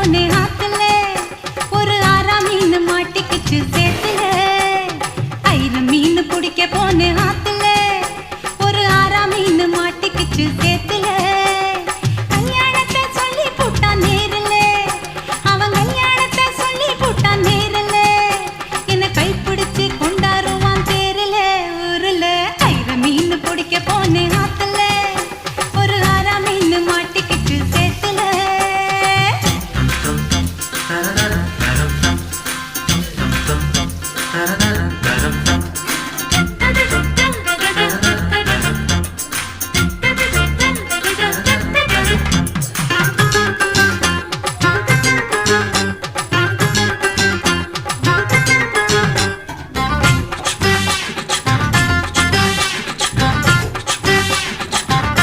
போனே ஆத்துல ஒரு ஆறா மீன் மாட்டிக்கிச்சு சேத்துல ஐர மீன் பிடிக்க போனே ஆத்துல ஒரு ஆறா மீன் மாட்டிக்கிச்சு